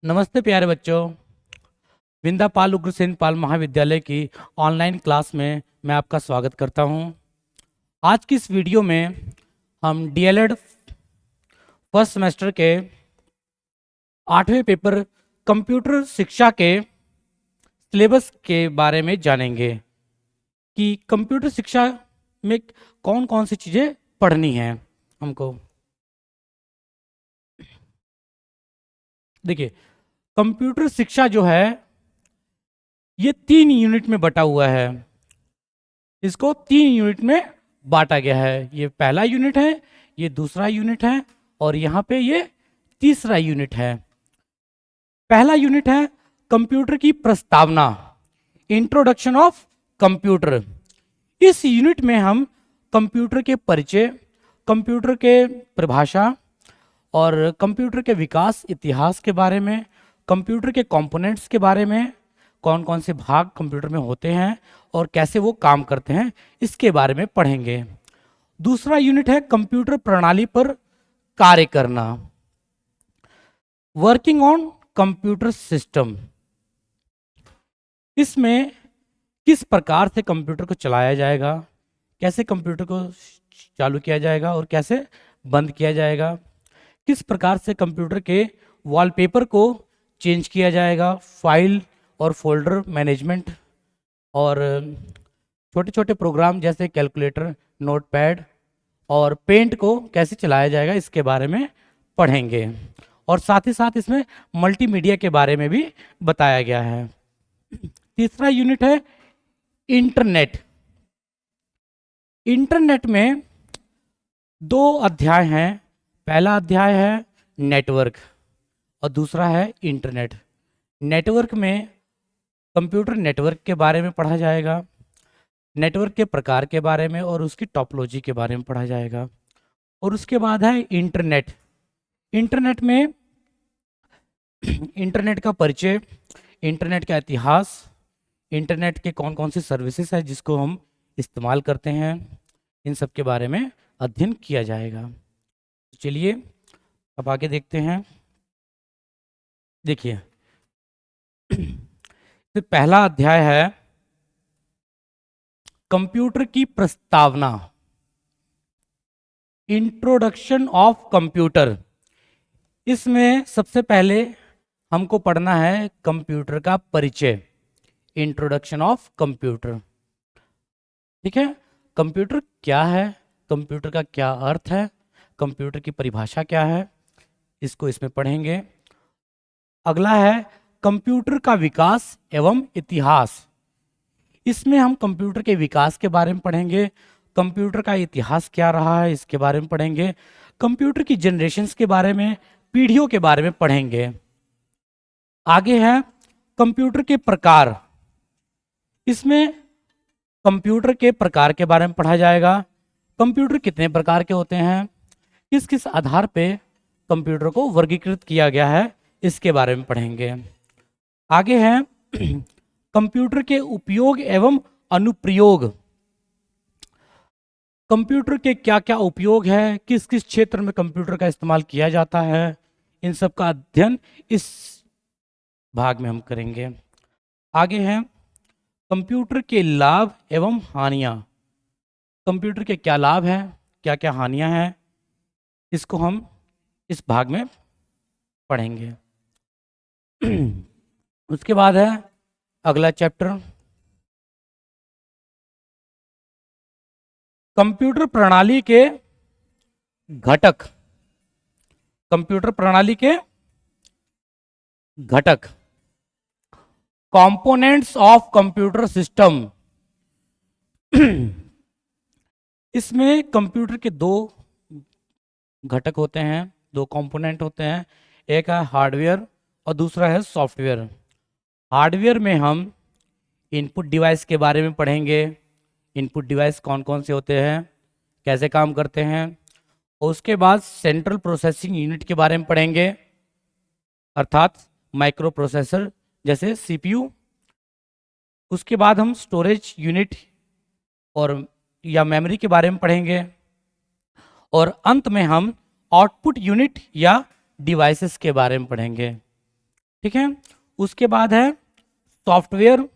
नमस्ते प्यारे बच्चों। विंदापाल उग्रसेन पाल महाविद्यालय की ऑनलाइन क्लास में मैं आपका स्वागत करता हूं। आज की इस वीडियो में हम डीएलएड फर्स्ट सेमेस्टर के 8वें पेपर कंप्यूटर शिक्षा के सिलेबस के बारे में जानेंगे कि कंप्यूटर शिक्षा में कौन कौन सी चीज़ें पढ़नी हैं हमको। देखिए, कंप्यूटर शिक्षा जो है ये 3 यूनिट में बटा हुआ है। इसको 3 यूनिट में बांटा गया है। ये पहला यूनिट है, ये दूसरा यूनिट है और यहाँ पे ये तीसरा यूनिट है। पहला यूनिट है कंप्यूटर की प्रस्तावना, इंट्रोडक्शन ऑफ कंप्यूटर। इस यूनिट में हम कंप्यूटर के परिचय, कंप्यूटर के परिभाषा और कंप्यूटर के विकास इतिहास के बारे में, कंप्यूटर के कंपोनेंट्स के बारे में, कौन कौन से भाग कंप्यूटर में होते हैं और कैसे वो काम करते हैं, इसके बारे में पढ़ेंगे। दूसरा यूनिट है कंप्यूटर प्रणाली पर कार्य करना, वर्किंग ऑन कंप्यूटर सिस्टम। इसमें किस प्रकार से कंप्यूटर को चलाया जाएगा, कैसे कंप्यूटर को चालू किया जाएगा और कैसे बंद किया जाएगा, किस प्रकार से कंप्यूटर के वॉलपेपर को चेंज किया जाएगा, फाइल और फोल्डर मैनेजमेंट और छोटे छोटे प्रोग्राम जैसे कैलकुलेटर, नोटपैड और पेंट को कैसे चलाया जाएगा, इसके बारे में पढ़ेंगे। और साथ ही साथ इसमें मल्टीमीडिया के बारे में भी बताया गया है। तीसरा यूनिट है इंटरनेट। इंटरनेट में 2 अध्याय हैं। पहला अध्याय है नेटवर्क और दूसरा है इंटरनेट। नेटवर्क में कंप्यूटर नेटवर्क के बारे में पढ़ा जाएगा, नेटवर्क के प्रकार के बारे में और उसकी टॉपोलॉजी के बारे में पढ़ा जाएगा। और उसके बाद है इंटरनेट। इंटरनेट में इंटरनेट का परिचय, इंटरनेट का इतिहास, इंटरनेट के कौन कौन सी सर्विसेज है जिसको हम इस्तेमाल करते हैं, इन सब के बारे में अध्ययन किया जाएगा। चलिए अब आगे देखते हैं। देखिए, तो पहला अध्याय है कंप्यूटर की प्रस्तावना, इंट्रोडक्शन ऑफ कंप्यूटर। इसमें सबसे पहले हमको पढ़ना है कंप्यूटर का परिचय, इंट्रोडक्शन ऑफ कंप्यूटर। ठीक है, कंप्यूटर क्या है, कंप्यूटर का क्या अर्थ है, कंप्यूटर की परिभाषा क्या है, इसको इसमें पढ़ेंगे। अगला है कंप्यूटर का विकास एवं इतिहास। इसमें हम कंप्यूटर के विकास के बारे में पढ़ेंगे, कंप्यूटर का इतिहास क्या रहा है इसके बारे में पढ़ेंगे, कंप्यूटर की जनरेशन्स के बारे में, पीढ़ियों के बारे में पढ़ेंगे। आगे है कंप्यूटर के प्रकार। इसमें कंप्यूटर के प्रकार के बारे में पढ़ा जाएगा। कंप्यूटर कितने प्रकार के होते हैं, किस किस आधार पे कंप्यूटर को वर्गीकृत किया गया है, इसके बारे में पढ़ेंगे। आगे है कंप्यूटर के उपयोग एवं अनुप्रयोग। कंप्यूटर के क्या क्या उपयोग है, किस किस क्षेत्र में कंप्यूटर का इस्तेमाल किया जाता है, इन सब का अध्ययन इस भाग में हम करेंगे। आगे है कंप्यूटर के लाभ एवं हानियां। कंप्यूटर के क्या लाभ हैं, क्या क्या हानियां हैं, इसको हम इस भाग में पढ़ेंगे। उसके बाद है अगला चैप्टर कंप्यूटर प्रणाली के घटक। कंप्यूटर प्रणाली के घटक, कंपोनेंट्स ऑफ कंप्यूटर सिस्टम। इसमें कंप्यूटर के 2 घटक होते हैं, 2 कंपोनेंट होते हैं। एक है हार्डवेयर और दूसरा है सॉफ्टवेयर। हार्डवेयर में हम इनपुट डिवाइस के बारे में पढ़ेंगे। इनपुट डिवाइस कौन कौन से होते हैं, कैसे काम करते हैं। और उसके बाद सेंट्रल प्रोसेसिंग यूनिट के बारे में पढ़ेंगे, अर्थात माइक्रो प्रोसेसर जैसे सीपीयू। उसके बाद हम स्टोरेज यूनिट और या मेमोरी के बारे में पढ़ेंगे। और अंत में हम आउटपुट यूनिट या डिवाइसेस के बारे में पढ़ेंगे। ठीक है। उसके बाद है सॉफ्टवेयर।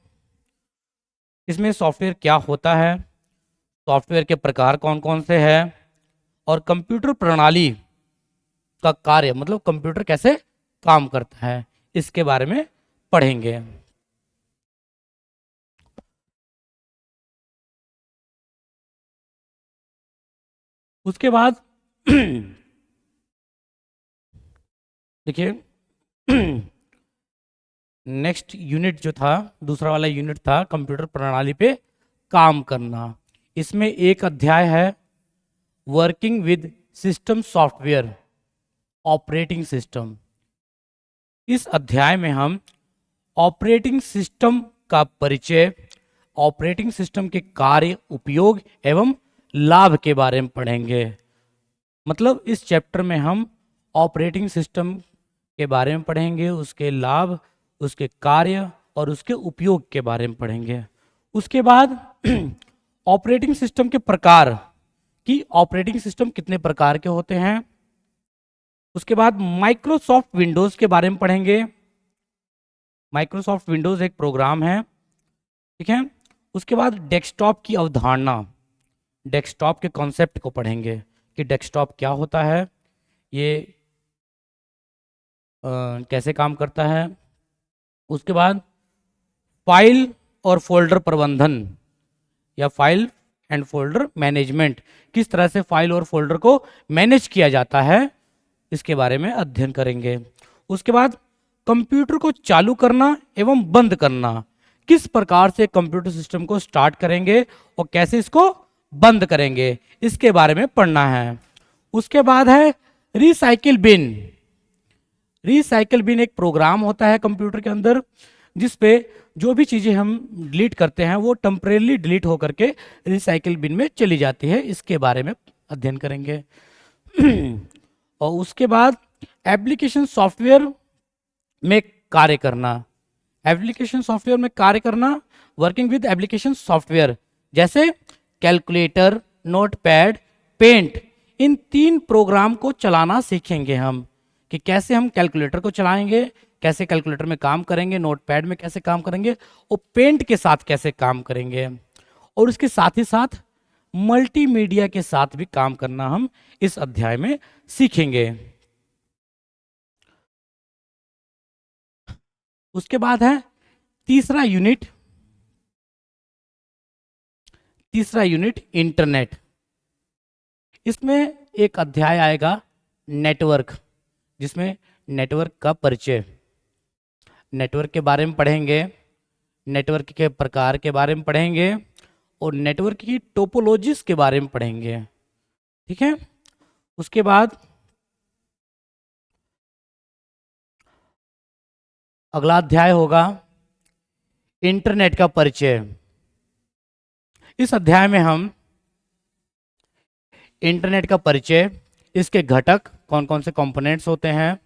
इसमें सॉफ्टवेयर क्या होता है, सॉफ्टवेयर के प्रकार कौन कौन से हैं, और कंप्यूटर प्रणाली का कार्य मतलब कंप्यूटर कैसे काम करता है, इसके बारे में पढ़ेंगे। उसके बाद देखिए नेक्स्ट यूनिट जो था, दूसरा वाला यूनिट था कंप्यूटर प्रणाली पे काम करना। इसमें एक अध्याय है working with system software operating system. इस अध्याय में हम ऑपरेटिंग सिस्टम का परिचय, ऑपरेटिंग सिस्टम के कार्य, उपयोग एवं लाभ के बारे में पढ़ेंगे। मतलब इस चैप्टर में हम ऑपरेटिंग सिस्टम के बारे में पढ़ेंगे, उसके लाभ, उसके कार्य और उसके उपयोग के बारे में पढ़ेंगे। उसके बाद ऑपरेटिंग सिस्टम के प्रकार कि ऑपरेटिंग सिस्टम कितने प्रकार के होते हैं। उसके बाद माइक्रोसॉफ्ट विंडोज के बारे में पढ़ेंगे। माइक्रोसॉफ्ट विंडोज एक प्रोग्राम है, ठीक है। उसके बाद डेस्कटॉप की अवधारणा, डेस्कटॉप के कॉन्सेप्ट को पढ़ेंगे कि डेस्कटॉप क्या होता है, ये कैसे काम करता है। उसके बाद फाइल और फोल्डर प्रबंधन या फाइल एंड फोल्डर मैनेजमेंट, किस तरह से फाइल और फोल्डर को मैनेज किया जाता है, इसके बारे में अध्ययन करेंगे। उसके बाद कंप्यूटर को चालू करना एवं बंद करना, किस प्रकार से कंप्यूटर सिस्टम को स्टार्ट करेंगे और कैसे इसको बंद करेंगे, इसके बारे में पढ़ना है। उसके बाद है रिसाइकिल बिन। रिसाइकिल बिन एक प्रोग्राम होता है कंप्यूटर के अंदर जिसपे जो भी चीज़ें हम डिलीट करते हैं वो टेम्परेली डिलीट होकर के रिसाइकिल बिन में चली जाती है, इसके बारे में अध्ययन करेंगे। और उसके बाद एप्लीकेशन सॉफ्टवेयर में कार्य करना, एप्लीकेशन सॉफ्टवेयर में कार्य करना, वर्किंग विद एप्लीकेशन सॉफ्टवेयर जैसे कैलकुलेटर, नोटपैड, पेंट, इन 3 प्रोग्राम को चलाना सीखेंगे हम कि कैसे हम कैलकुलेटर को चलाएंगे, कैसे कैलकुलेटर में काम करेंगे, नोटपैड में कैसे काम करेंगे और पेंट के साथ कैसे काम करेंगे। और उसके साथ ही साथ मल्टीमीडिया के साथ भी काम करना हम इस अध्याय में सीखेंगे। उसके बाद है तीसरा यूनिट इंटरनेट। इसमें एक अध्याय आएगा नेटवर्क, जिसमें नेटवर्क का परिचय, नेटवर्क के बारे में पढ़ेंगे, नेटवर्क के प्रकार के बारे में पढ़ेंगे और नेटवर्क की टोपोलॉजीज के बारे में पढ़ेंगे, ठीक है। उसके बाद अगला अध्याय होगा इंटरनेट का परिचय। इस अध्याय में हम इंटरनेट का परिचय, इसके घटक कौन कौन से कंपोनेंट्स होते हैं,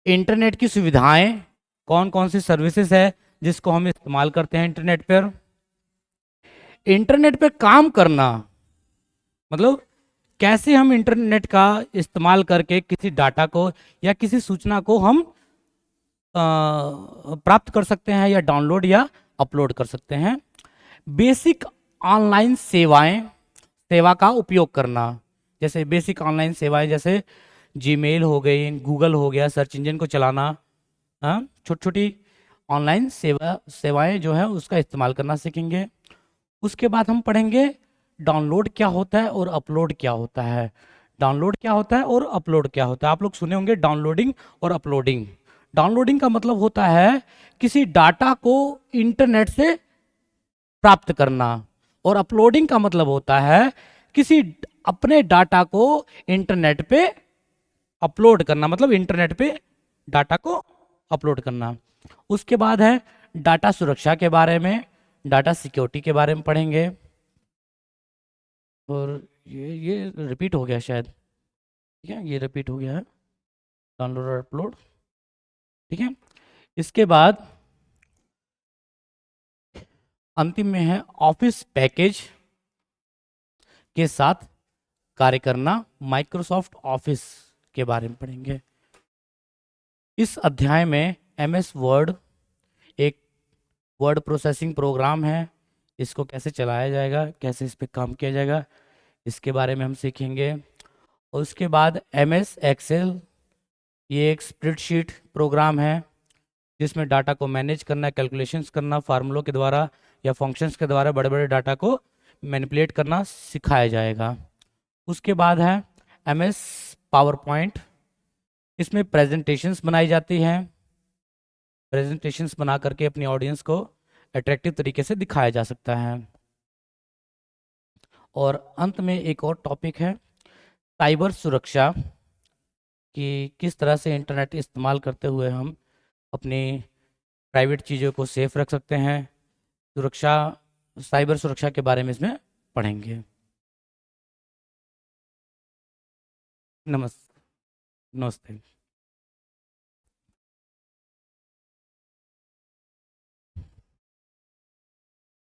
इंटरनेट की सुविधाएं, कौन कौन सी सर्विसेज है जिसको हम इस्तेमाल करते हैं इंटरनेट पर, इंटरनेट पे काम करना मतलब कैसे हम इंटरनेट का इस्तेमाल करके किसी डाटा को या किसी सूचना को हम प्राप्त कर सकते हैं या डाउनलोड या अपलोड कर सकते हैं, बेसिक ऑनलाइन सेवाएं, सेवा का उपयोग करना, जैसे बेसिक ऑनलाइन सेवाएं जैसे जीमेल हो गई, गूगल हो गया, सर्च इंजन को चलाना, छोटी छोटी ऑनलाइन सेवाएं जो है उसका इस्तेमाल करना सीखेंगे। उसके बाद हम पढ़ेंगे डाउनलोड क्या होता है और अपलोड क्या होता है। डाउनलोड क्या होता है और अपलोड क्या होता है, आप लोग सुने होंगे डाउनलोडिंग और अपलोडिंग। डाउनलोडिंग का मतलब होता है किसी डाटा को इंटरनेट से प्राप्त करना और अपलोडिंग का मतलब होता है किसी अपने डाटा को इंटरनेट पे अपलोड करना, मतलब इंटरनेट पे डाटा को अपलोड करना। उसके बाद है डाटा सुरक्षा के बारे में, डाटा सिक्योरिटी के बारे में पढ़ेंगे। और ये रिपीट हो गया शायद, ठीक है, ये रिपीट हो गया है डाउनलोड और अपलोड, ठीक है। इसके बाद अंतिम में है ऑफिस पैकेज के साथ कार्य करना, माइक्रोसॉफ्ट ऑफिस के बारे में पढ़ेंगे। इस अध्याय में MS वर्ड एक वर्ड प्रोसेसिंग प्रोग्राम है, इसको कैसे चलाया जाएगा, कैसे इस पे काम किया जाएगा, इसके बारे में हम सीखेंगे। और उसके बाद MS एक्सेल, ये एक स्प्रेडशीट प्रोग्राम है जिसमें डाटा को मैनेज करना, कैलकुलेशंस करना, फार्मूलों के द्वारा या फंक्शंस के द्वारा बड़े बड़े डाटा को मैनिपुलेट करना सिखाया जाएगा। उसके बाद है MS पावर पॉइंट, इसमें प्रेजेंटेशंस बनाई जाती हैं, प्रेजेंटेशंस बना करके अपनी ऑडियंस को अट्रैक्टिव तरीके से दिखाया जा सकता है। और अंत में एक और टॉपिक है साइबर सुरक्षा, कि किस तरह से इंटरनेट इस्तेमाल करते हुए हम अपनी प्राइवेट चीज़ों को सेफ रख सकते हैं। सुरक्षा, साइबर सुरक्षा के बारे में इसमें पढ़ेंगे। नमस्ते।